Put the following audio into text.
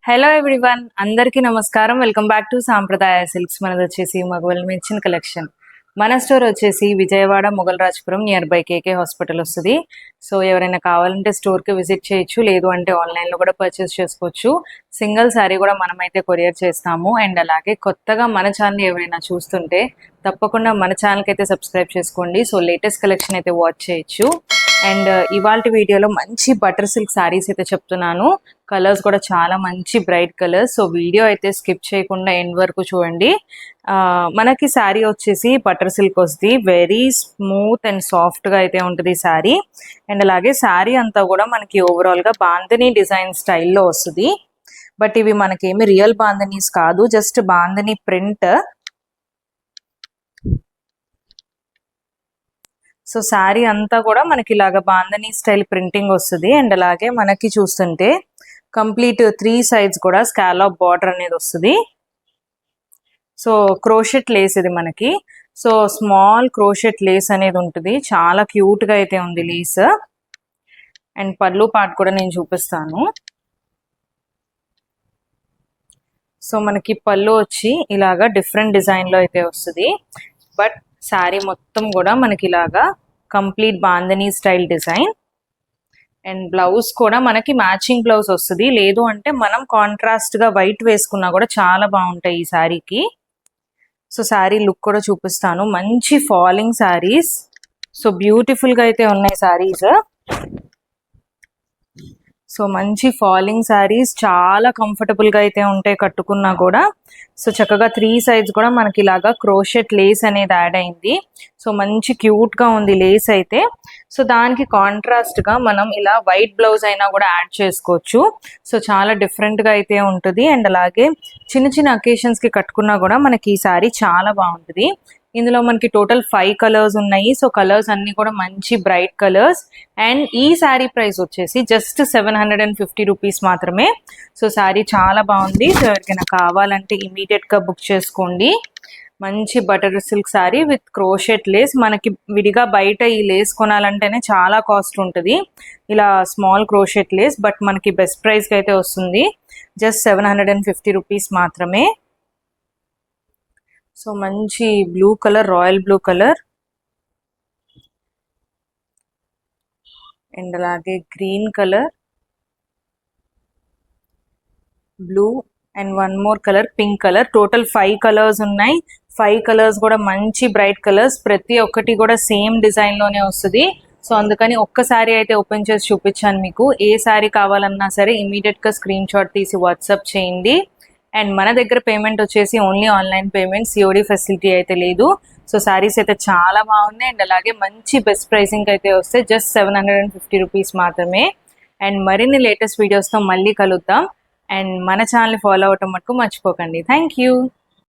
Hello everyone, అందరికీ నమస్కారం. Welcome back to Sampradaya silks. మనది వచ్చేసి మగవాళ్ళ మెచ్చిన కలెక్షన్. మన స్టోర్ వచ్చేసి Vijayawada Mogal Rajapuram near by KK hospital వస్తుంది. సో ఎవరైనా కావాలంటే స్టోర్కి విజిట్ చేయొచ్చు, లేదు అంటే ఆన్లైన్లో కూడా పర్చేస్ చేసుకోవచ్చు. సింగిల్ శారీ కూడా మనమైతే కొరియర్ చేస్తాము. అండ్ అలాగే కొత్తగా మన ఛానల్ ఎవరైనా చూస్తుంటే తప్పకుండా మన ఛానల్కి అయితే సబ్స్క్రైబ్ చేసుకోండి. సో లేటెస్ట్ కలెక్షన్ అయితే వాచ్ చేయొచ్చు. అండ్ ఇవాళ వీడియోలో మంచి బటర్ సిల్క్ శారీస్ అయితే చెప్తున్నాను. కలర్స్ కూడా చాలా మంచి బ్రైట్ కలర్స్. సో వీడియో అయితే స్కిప్ చేయకుండా ఎండ్ వరకు చూడండి. మనకి శారీ వచ్చేసి బటర్ సిల్క్ వస్తుంది. వెరీ స్మూత్ అండ్ సాఫ్ట్గా అయితే ఉంటుంది శారీ. అండ్ అలాగే శారీ అంతా కూడా మనకి ఓవరాల్గా బాందనీ డిజైన్ స్టైల్లో వస్తుంది. బట్ ఇవి మనకేమి రియల్ బాందనీస్ కాదు, just bandhani print. So sari అంతా కూడా మనకి ఇలాగ బాందనీ స్టైల్ ప్రింటింగ్ వస్తుంది. అండ్ అలాగే మనకి చూస్తుంటే కంప్లీట్ 3 sides కూడా స్కాలప్ బార్డర్ అనేది వస్తుంది. సో క్రోషెట్ లేస్ ఇది మనకి. సో స్మాల్ క్రోషెట్ లేస్ అనేది ఉంటుంది. చాలా క్యూట్గా అయితే ఉంది లేస్. అండ్ పళ్ళు పార్ట్ కూడా నేను చూపిస్తాను. సో మనకి పళ్ళు వచ్చి ఇలాగా డిఫరెంట్ డిజైన్లో అయితే వస్తుంది. బట్ శారీ మొత్తం కూడా మనకి ఇలాగా complete bandhani style design. And blouse కూడా మనకి మ్యాచింగ్ బ్లౌజ్ వస్తుంది. లేదు అంటే మనం కాంట్రాస్ట్గా వైట్ వేసుకున్నా కూడా చాలా బాగుంటాయి ఈ శారీకి. సో శారీ లుక్ కూడా చూపిస్తాను. మంచి ఫాలింగ్ శారీస్. సో బ్యూటిఫుల్గా అయితే ఉన్నాయి శారీస్. సో మంచి ఫాలింగ్ శారీస్, చాలా కంఫర్టబుల్గా అయితే ఉంటాయి కట్టుకున్నా కూడా. సో చక్కగా 3 sides కూడా మనకి ఇలాగా క్రోషెట్ లేస్ అనేది యాడ్ అయింది. సో మంచి క్యూట్గా ఉంది లేస్ అయితే. సో దానికి కాంట్రాస్ట్గా మనం ఇలా వైట్ బ్లౌజ్ అయినా కూడా యాడ్ చేసుకోవచ్చు. సో చాలా డిఫరెంట్గా అయితే ఉంటుంది. అండ్ అలాగే చిన్న చిన్న అకేషన్స్కి కట్టుకున్నా కూడా మనకి ఈ శారీ చాలా బాగుంటుంది. ఇందులో మనకి టోటల్ 5 కలర్స్ ఉన్నాయి. సో కలర్స్ అన్ని కూడా మంచి బ్రైట్ కలర్స్. అండ్ ఈ శారీ ప్రైస్ వచ్చేసి జస్ట్ 750 రూపీస్ మాత్రమే. సో శారీ చాలా బాగుంది. సో ఎవరికైనా కావాలంటే ఇమీడియట్గా బుక్ చేసుకోండి. మంచి butter silk sari with crochet lace. మనకి విడిగా బయట ఈ లేస్ కొనాలంటేనే చాలా కాస్ట్ ఉంటుంది, ఇలా స్మాల్ క్రోషెట్ లేస్. బట్ మనకి బెస్ట్ ప్రైస్కి అయితే వస్తుంది. జస్ట్ 750 రూపీస్ మాత్రమే. సో మంచి blue colour, royal blue colour. And అలాగే green colour, blue and one more colour pink colour. Total 5 colours ఉన్నాయి. 5 కలర్స్ కూడా మంచి బ్రైట్ కలర్స్. ప్రతి ఒక్కటి కూడా సేమ్ డిజైన్లోనే వస్తుంది. సో అందుకని ఒక్క శారీ అయితే ఓపెన్ చేసి చూపించాను మీకు. ఏ శారీ కావాలన్నా సరే ఇమీడియట్గా స్క్రీన్ షాట్ తీసి వాట్సాప్ చేయండి. అండ్ మన దగ్గర పేమెంట్ వచ్చేసి only online payment, COD facility అయితే లేదు. సో శారీస్ అయితే చాలా బాగున్నాయి. అండ్ అలాగే మంచి బెస్ట్ ప్రైసింగ్ అయితే వస్తే జస్ట్ 750 రూపీస్ మాత్రమే. అండ్ మరిన్ని లేటెస్ట్ వీడియోస్తో మళ్ళీ కలుద్దాం. అండ్ మన ఛానల్ని ఫాలో అవటం మటుకు మర్చిపోకండి. Thank you.